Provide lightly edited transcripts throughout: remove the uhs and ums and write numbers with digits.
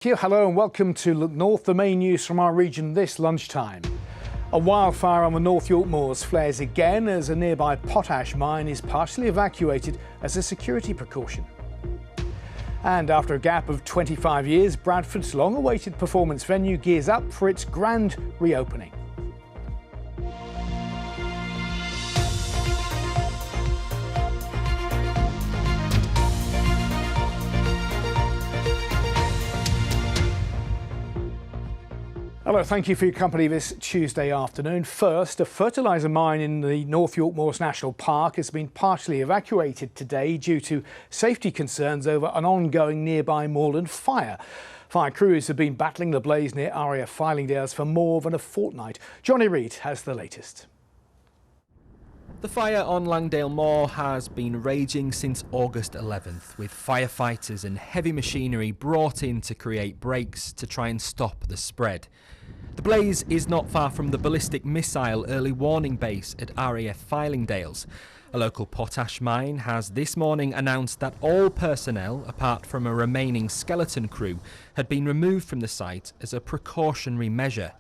Hello and welcome to Look North, the main news from our region this lunchtime. A wildfire on the North York moors flares again as a nearby potash mine is partially evacuated as a security precaution. And after a gap of 25 years, Bradford's long-awaited performance venue gears up for its grand reopening. Hello, thank you for your company this Tuesday afternoon. First, a fertiliser mine in the North York Moors National Park has been partially evacuated today due to safety concerns over an ongoing nearby moorland fire. Fire crews have been battling the blaze near RAF Fylingdales for more than a fortnight. Johnny Reid has the latest. The fire on Langdale Moor has been raging since August 11th, with firefighters and heavy machinery brought in to create breaks to try and stop the spread. The blaze is not far from the ballistic missile early warning base at RAF Fylingdales. A local potash mine has this morning announced that all personnel, apart from a remaining skeleton crew, had been removed from the site as a precautionary measure.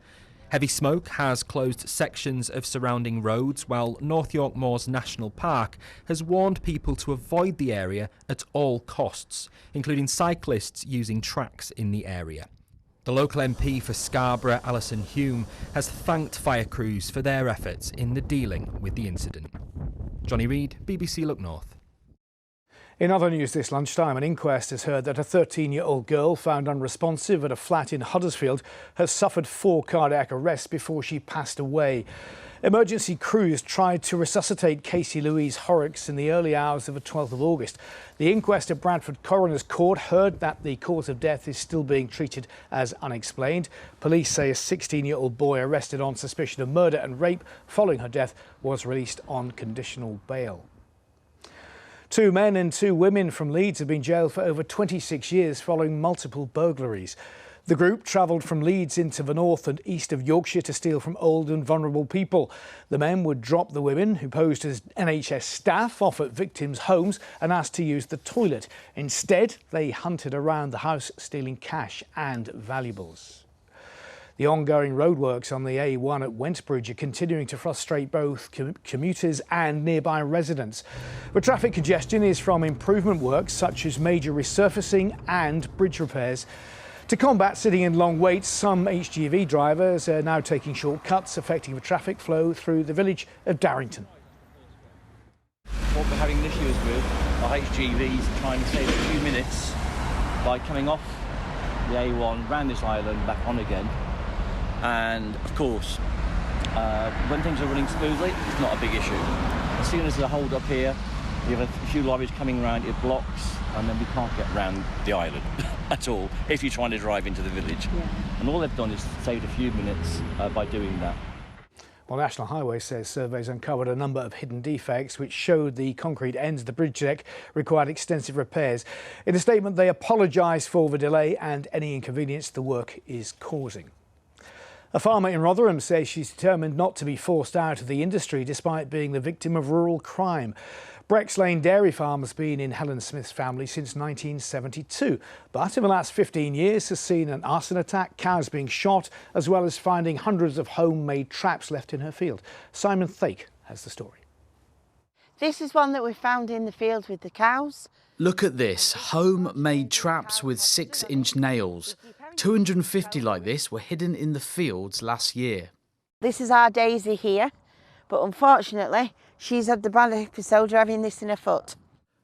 Heavy smoke has closed sections of surrounding roads, while North York Moors National Park has warned people to avoid the area at all costs, including cyclists using tracks in the area. The local MP for Scarborough, Alison Hume, has thanked fire crews for their efforts in the dealing with the incident. Johnny Reid, BBC Look North. In other news this lunchtime, an inquest has heard that a 13-year-old girl found unresponsive at a flat in Huddersfield has suffered 4 cardiac arrests before she passed away. Emergency crews tried to resuscitate Casey Louise Horrocks in the early hours of the 12th of August. The inquest at Bradford Coroner's Court heard that the cause of death is still being treated as unexplained. Police say a 16-year-old boy arrested on suspicion of murder and rape following her death was released on conditional bail. 2 men and 2 women from Leeds have been jailed for over 26 years following multiple burglaries. The group travelled from Leeds into the north and east of Yorkshire to steal from old and vulnerable people. The men would drop the women, who posed as NHS staff, off at victims' homes and asked to use the toilet. Instead, they hunted around the house, stealing cash and valuables. The ongoing roadworks on the A1 at Wentbridge are continuing to frustrate both commuters and nearby residents. The traffic congestion is from improvement works such as major resurfacing and bridge repairs. To combat sitting in long waits, some HGV drivers are now taking shortcuts, affecting the traffic flow through the village of Darrington. What we're having issues with are HGVs trying to save a few minutes by coming off the A1, round this island, back on again. And of course, when things are running smoothly, it's not a big issue. As soon as there's a hold up here, you have a few lorries coming around, it blocks, and then we can't get round the island at all if you're trying to drive into the village. Yeah. And all they've done is saved a few minutes by doing that. Well, National Highways says surveys uncovered a number of hidden defects which showed the concrete ends of the bridge deck required extensive repairs. In a statement, they apologise for the delay and any inconvenience the work is causing. A farmer in Rotherham says she's determined not to be forced out of the industry despite being the victim of rural crime. Brex Lane Dairy Farm has been in Helen Smith's family since 1972, but in the last 15 years has seen an arson attack, cows being shot, as well as finding hundreds of homemade traps left in her field. Simon Thake has the story. This is one that we found in the field with the cows. Look at this, homemade traps with 6-inch nails. 250 like this were hidden in the fields last year. This is our Daisy here, but unfortunately she's had the bad episode of having this in her foot.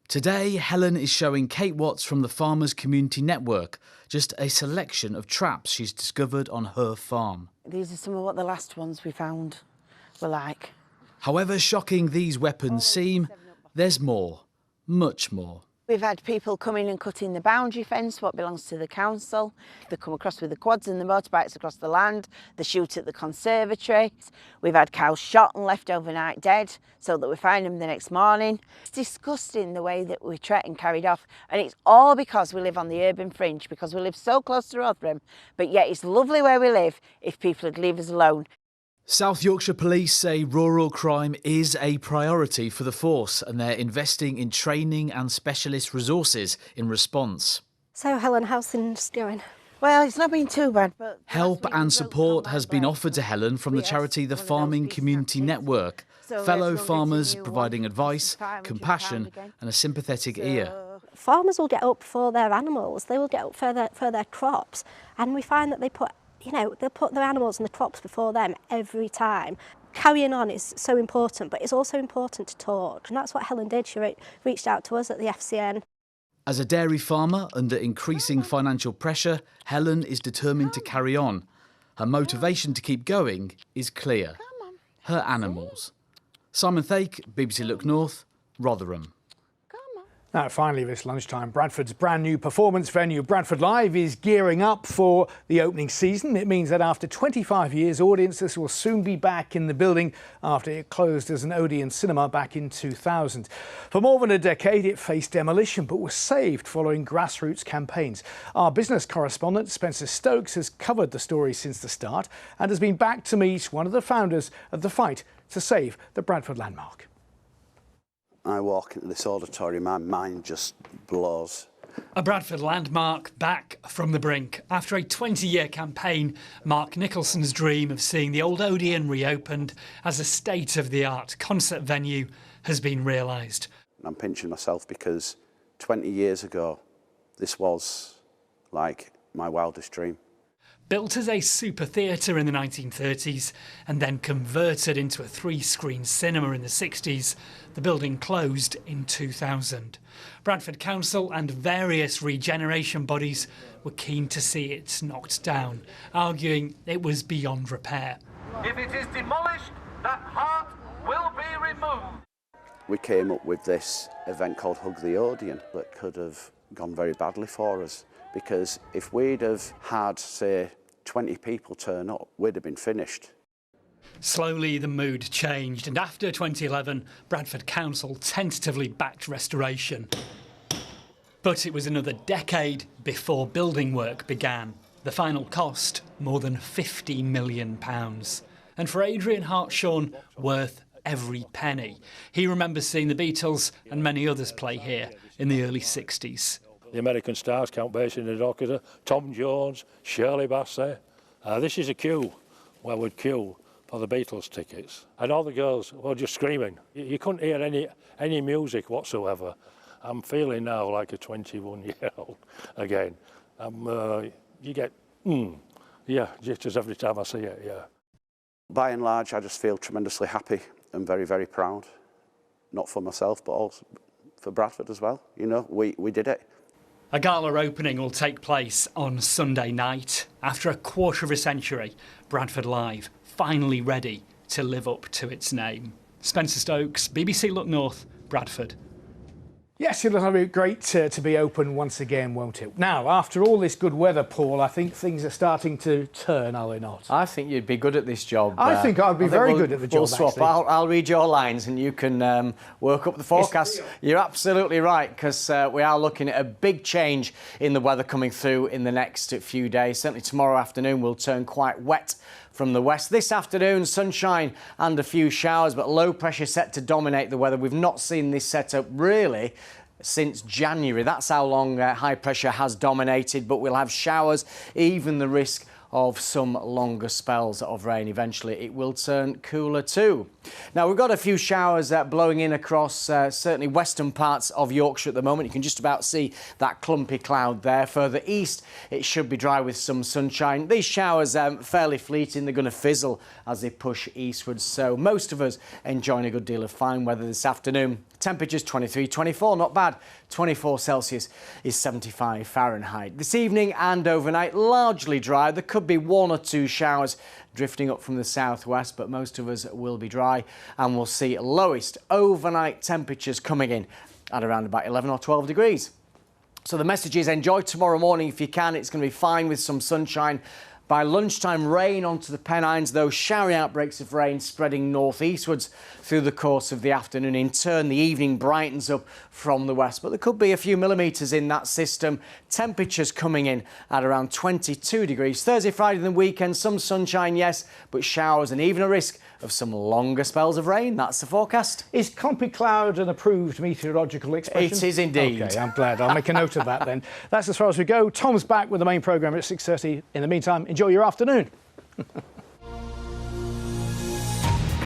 Today, Helen is showing Kate Watts from the Farmers Community Network just a selection of traps she's discovered on her farm. These are some of what the last ones we found were like. However shocking these weapons seem, there's more, much more. We've had people come in and cut in the boundary fence, what belongs to the council. They come across with the quads and the motorbikes across the land. They shoot at the conservatory. We've had cows shot and left overnight dead so that we find them the next morning. It's disgusting the way that we treat and carried off. And it's all because we live on the urban fringe, because we live so close to Rotherham. But yet it's lovely where we live if people would leave us alone. South Yorkshire Police say rural crime is a priority for the force and they're investing in training and specialist resources in response. So Helen, how's things going? Well, it's not been too bad, but... Help and support has been offered to Helen from the charity the Farming Community Network. Fellow farmers providing advice, compassion and a sympathetic ear. Farmers will get up for their animals, they will get up for their crops, and we find that they put their animals and the crops before them every time. Carrying on is so important, but it's also important to talk, and that's what Helen did. She reached out to us at the FCN. As a dairy farmer under increasing financial pressure, Helen is determined to carry on. Her motivation to keep going is clear. Her animals. Simon Thake, BBC Look North, Rotherham. Now, finally, this lunchtime, Bradford's brand new performance venue, Bradford Live, is gearing up for the opening season. It means that after 25 years, audiences will soon be back in the building after it closed as an Odeon cinema back in 2000. For more than a decade, it faced demolition, but was saved following grassroots campaigns. Our business correspondent, Spencer Stokes, has covered the story since the start and has been back to meet one of the founders of the fight to save the Bradford landmark. I walk into this auditorium, my mind just blows. A Bradford landmark back from the brink. After a 20-year campaign, Mark Nicholson's dream of seeing the old Odeon reopened as a state-of-the-art concert venue has been realised. I'm pinching myself because 20 years ago, this was like my wildest dream. Built as a super theatre in the 1930s and then converted into a 3-screen cinema in the 60s, the building closed in 2000. Bradford Council and various regeneration bodies were keen to see it knocked down, arguing it was beyond repair. If it is demolished, that heart will be removed. We came up with this event called Hug the Odeon that could have gone very badly for us. Because if we'd have had, say, 20 people turn up, we'd have been finished. Slowly the mood changed, and after 2011, Bradford Council tentatively backed restoration. But it was another decade before building work began. The final cost, more than £50 million. And for Adrian Hartshorn, worth every penny. He remembers seeing the Beatles and many others play here in the early 60s. The American stars, Count Basie in the Doctor, Tom Jones, Shirley Bassey. This is a queue where we'd queue for the Beatles tickets. And all the girls were just screaming. You couldn't hear any music whatsoever. I'm feeling now like a 21-year-old again. You get, yeah, jitters every time I see it, yeah. By and large, I just feel tremendously happy and very, very proud. Not for myself, but also for Bradford as well. You know, we did it. A gala opening will take place on Sunday night. After a quarter of a century, Bradford Live finally ready to live up to its name. Spencer Stokes, BBC Look North, Bradford. Yes, it'll be great to be open once again, won't it? Now, after all this good weather, Paul, I think things are starting to turn, are they not? I think you'd be good at this job. I think I'd be very good at the job, We'll swap. I'll read your lines and you can work up the forecast. You're absolutely right, because we are looking at a big change in the weather coming through in the next few days. Certainly tomorrow afternoon will turn quite wet from the west. This afternoon, sunshine and a few showers, but low pressure set to dominate the weather. We've not seen this setup really since January. That's how long high pressure has dominated, but we'll have showers, even the risk of some longer spells of rain. Eventually it will turn cooler too. Now we've got a few showers blowing in across certainly western parts of Yorkshire at the moment. You can just about see that clumpy cloud there. Further east it should be dry with some sunshine. These showers fairly fleeting, they're going to fizzle as they push eastwards, so most of us enjoying a good deal of fine weather this afternoon. Temperatures 23, 24, not bad. 24 Celsius is 75 Fahrenheit. This evening and overnight, largely dry. There could be 1 or 2 showers drifting up from the southwest, but most of us will be dry, and we'll see lowest overnight temperatures coming in at around about 11 or 12 degrees. So the message is enjoy tomorrow morning if you can. It's going to be fine with some sunshine. By lunchtime, rain onto the Pennines, those showery outbreaks of rain spreading northeastwards through the course of the afternoon. In turn, the evening brightens up from the west, but there could be a few millimetres in that system. Temperatures coming in at around 22 degrees. Thursday, Friday and the weekend, some sunshine, yes, but showers and even a risk of some longer spells of rain. That's the forecast. Is clumpy cloud an approved meteorological expression? It is indeed. OK, I'm glad. I'll make a note of that then. That's as far as we go. Tom's back with the main programme at 6:30. In the meantime, enjoy your afternoon.